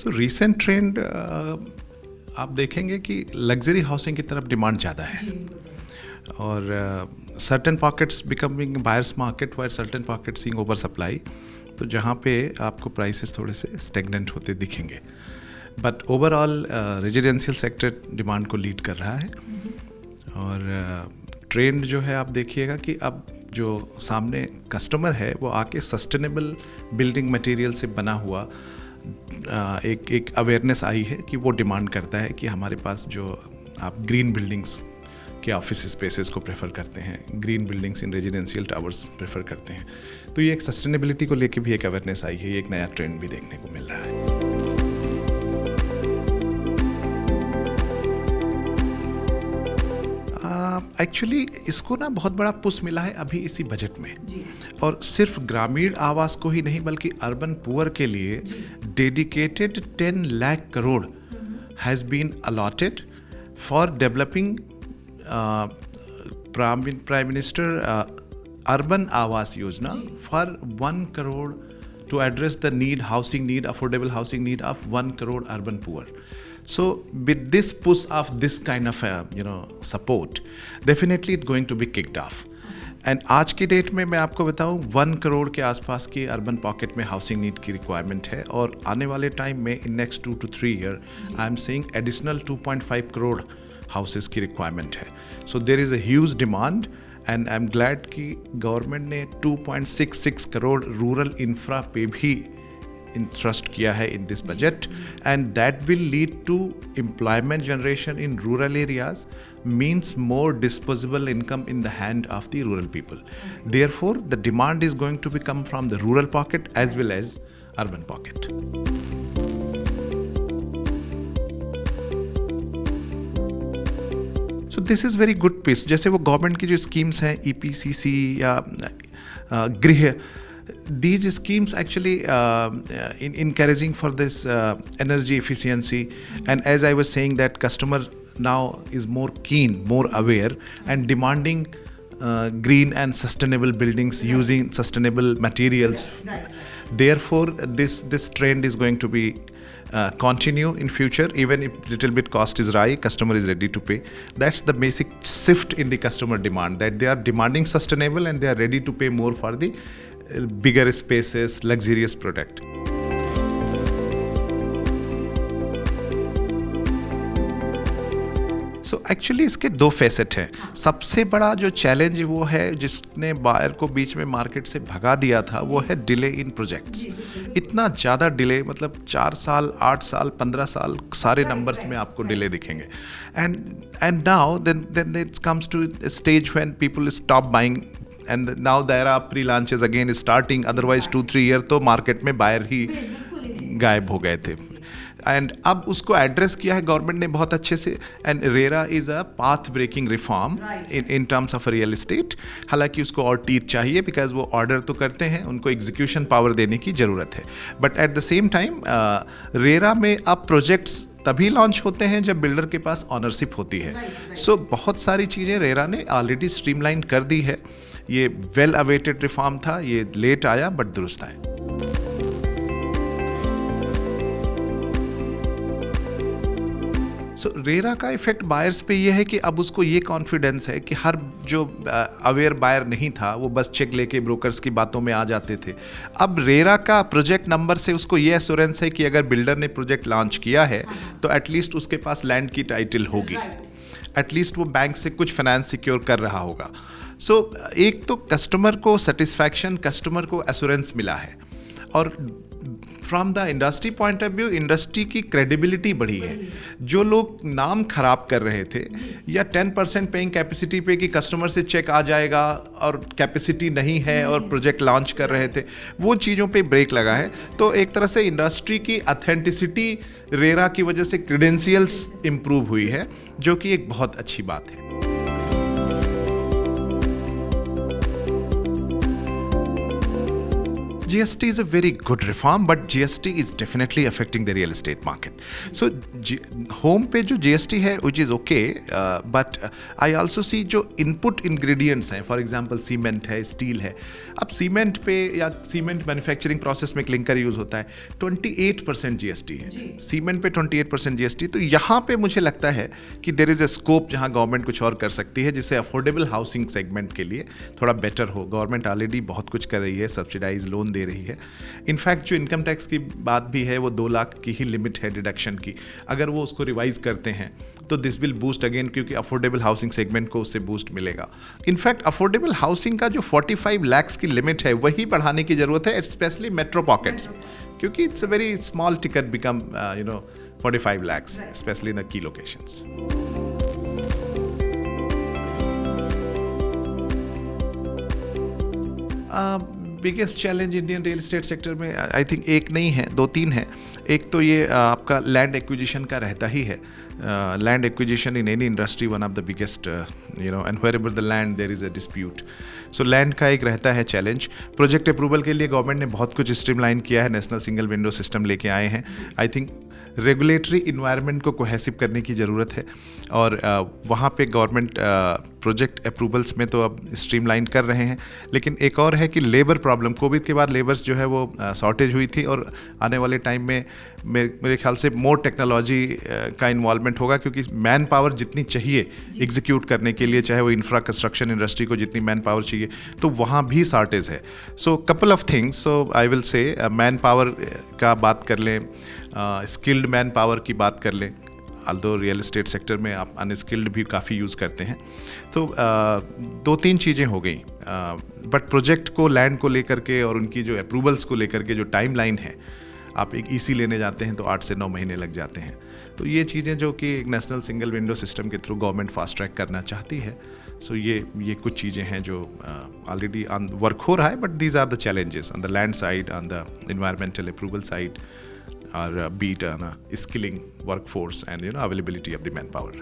सो recent trend आप देखेंगे कि लग्जरी हाउसिंग की तरफ डिमांड ज़्यादा है और certain pockets becoming buyers market wire certain pocket seeing over supply, तो जहाँ पे आपको प्राइसेस थोड़े से स्टेगनेंट होते दिखेंगे, but overall residential sector demand को लीड कर रहा है। और ट्रेंड जो है आप देखिएगा कि अब जो सामने कस्टमर है वो आके सस्टेनेबल बिल्डिंग मटेरियल से बना हुआ एक अवेयरनेस आई है कि वो डिमांड करता है कि हमारे पास जो आप ग्रीन बिल्डिंग्स के ऑफिस स्पेसेस को प्रेफर करते हैं, ग्रीन बिल्डिंग्स इन रेजिडेंशियल टावर्स प्रेफर करते हैं, तो ये एक सस्टेनेबिलिटी को लेके भी एक अवेयरनेस आई है, ये एक नया ट्रेंड भी देखने को मिल रहा है। एक्चुअली इसको ना बहुत बड़ा पुश मिला है अभी इसी बजट में, और सिर्फ ग्रामीण आवास को ही नहीं बल्कि अर्बन पुअर के लिए dedicated 10 lakh crore has been allotted for developing prime minister urban Awas Yojana for 1 crore to address the need, housing need, affordable housing need of 1 crore urban poor. So with this push of this kind of support, definitely it's going to be kicked off. And आज की date में मैं आपको बताऊं 1 करोड़ के आसपास की urban pocket में हाउसिंग नीड की रिक्वायरमेंट है, और आने वाले टाइम में in next 2 to 3 year I am saying additional 2.5 crore houses की रिक्वायरमेंट है। So there is a huge demand and I am glad कि गवर्नमेंट ने 2.66 करोड़ रूरल इंफ्रा पे भी इंटरेस्ट किया है in this budget, and that will lead to employment generation in rural areas, means more disposable income in the hand of the rural people. Therefore, the demand is going to come from the rural pocket as well as urban pocket. So this is very good piece. जैसे वो government की जो schemes हैं EPCC या गृह, these schemes actually encouraging for this energy efficiency, and as I was saying that customer now is more keen, more aware and demanding green and sustainable buildings using sustainable materials. Therefore this trend is going to be continue in future, even if little bit cost is high, customer is ready to pay. That's the basic shift in the customer demand, that they are demanding sustainable and they are ready to pay more for the bigger spaces, luxurious product. So actually इसके 2 facet हैं। सबसे बड़ा जो challenge वो है जिसने buyer को बीच में मार्केट से भगा दिया था, वो है डिले इन प्रोजेक्ट्स। इतना ज़्यादा डिले, मतलब 4 साल, 8 साल, 15 साल, सारे नंबर्स में आपको डिले दिखेंगे। And now then it comes to stage when people stop buying, and now there are pre launches again starting, otherwise 2-3 year तो मार्केट में बायर ही गायब हो गए थे। एंड अब उसको एड्रेस किया है गवर्नमेंट ने बहुत अच्छे से, and RERA is a path breaking reform in terms of real estate. हालांकि उसको और टीथ चाहिए, बिकॉज वो ऑर्डर तो करते हैं, उनको एग्जीक्यूशन पावर देने की ज़रूरत है, but at the same time RERA में अब प्रोजेक्ट्स तभी लॉन्च होते हैं जब बिल्डर के पास ऑनरशिप होती है। सो बहुत सारी चीज़ें रेरा ने ऑलरेडी स्ट्रीमलाइन कर दी है। ये वेल अवेटेड रिफॉर्म था, ये लेट आया बट दुरुस्त आया। सो रेरा का इफेक्ट बायर्स पे ये है कि अब उसको ये कॉन्फिडेंस है कि हर जो अवेयर बायर नहीं था वो बस चेक लेके ब्रोकर्स की बातों में आ जाते थे। अब रेरा का प्रोजेक्ट नंबर से उसको ये एश्योरेंस है कि अगर बिल्डर ने प्रोजेक्ट लॉन्च किया है तो एटलीस्ट उसके पास लैंड की टाइटल होगी, एटलीस्ट वो बैंक से कुछ फाइनेंस सिक्योर कर रहा होगा। सो एक तो कस्टमर को सेटिस्फैक्शन, कस्टमर को एश्योरेंस मिला है, और from the industry point of view industry की क्रेडिबिलिटी बढ़ी है। जो लोग नाम खराब कर रहे थे या 10% पेइंग कैपेसिटी पे कि कस्टमर से चेक आ जाएगा और कैपेसिटी नहीं है और प्रोजेक्ट लॉन्च कर रहे थे, वो चीज़ों पे ब्रेक लगा है। तो एक तरह से इंडस्ट्री की ऑथेंटिसिटी रेरा की वजह से क्रेडेंशियल्स इम्प्रूव हुई है, जो कि एक बहुत अच्छी बात है। GST is a very good reform, but GST is definitely affecting the real estate market. So home पे जो GST है which is okay, but I also see जो input ingredients हैं, for example सीमेंट है, स्टील है. अब cement पे या सीमेंट मैन्युफैक्चरिंग प्रोसेस में क्लिंकर यूज़ होता है, 28% GST है. सीमेंट पे 28% GST. तो यहाँ पे मुझे लगता है कि देयर इज़ अ स्कोप जहाँ गवर्नमेंट कुछ और कर सकती है जिससे अफोर्डेबल हाउसिंग सेगमेंट के लिए थोड़ा बेटर हो. गवर्नमेंट ऑलरेडी बहुत कुछ कर रही है, सब्सिडाइज लोन दे रही है. इनफैक्ट जो इनकम टैक्स की बात भी है वो 2 लाख की ही लिमिट है डिडक्शन की. अगर वो उसको रिवाइज करते हैं तो दिस विल बूस्ट अगेन, क्योंकि अफोर्डेबल हाउसिंग सेगमेंट को उससे बूस्ट मिलेगा. इनफैक्ट अफोर्डेबल हाउसिंग का जो 45 लाख की लिमिट है वही बढ़ाने की ज़रूरत है, स्पेशली मेट्रो पॉकेट्स, क्योंकि it's a very small ticket become 45 lakhs, especially in the key locations. Biggest challenge Indian real estate sector में आई थिंक एक नहीं है, 2-3 है. एक तो ये आपका लैंड एक्विजिशन का रहता ही है. Land acquisition in any industry one of the biggest and wherever the land there is a dispute. So land का एक रहता है चैलेंज. प्रोजेक्ट अप्रूवल के लिए गवर्नमेंट ने बहुत कुछ स्ट्रीमलाइन किया है, नेशनल सिंगल विंडो सिस्टम लेके आए हैं. आई थिंक रेगुलेटरी इन्वायरमेंट को कोहेसिव करने की ज़रूरत है, और वहाँ पे गवर्नमेंट प्रोजेक्ट अप्रूवल्स में तो अब स्ट्रीमलाइन कर रहे हैं. लेकिन एक और है कि लेबर प्रॉब्लम, कोविड के बाद लेबर्स जो है वो शॉर्टेज हुई थी, और आने वाले टाइम में मेरे ख्याल से मोर टेक्नोलॉजी का इन्वॉल्वमेंट होगा, क्योंकि मैन पावर जितनी चाहिए एग्जीक्यूट करने के लिए, चाहे वो इंफ्रा कंस्ट्रक्शन इंडस्ट्री को जितनी मैन पावर चाहिए, तो वहाँ भी शॉर्टेज है. So couple of things. So I will say man power का बात कर लें, स्किल्ड मैन पावर की बात कर लें. ऑल्दो रियल एस्टेट सेक्टर में आप अनस्किल्ड भी काफ़ी यूज़ करते हैं. तो 2-3 चीज़ें हो गई. बट प्रोजेक्ट को, लैंड को लेकर के और उनकी जो अप्रूवल्स को लेकर के जो टाइमलाइन है, आप एक ईसी लेने जाते हैं तो 8 से 9 महीने लग जाते हैं. तो ये चीज़ें जो कि एक नेशनल सिंगल विंडो सिस्टम के थ्रू गवर्नमेंट फास्ट ट्रैक करना चाहती है. सो ये कुछ चीज़ें हैं जो ऑलरेडी वर्क हो रहा है, but these are the challenges on the land side, on the environmental approval side, or be it on skilling workforce and availability of the manpower.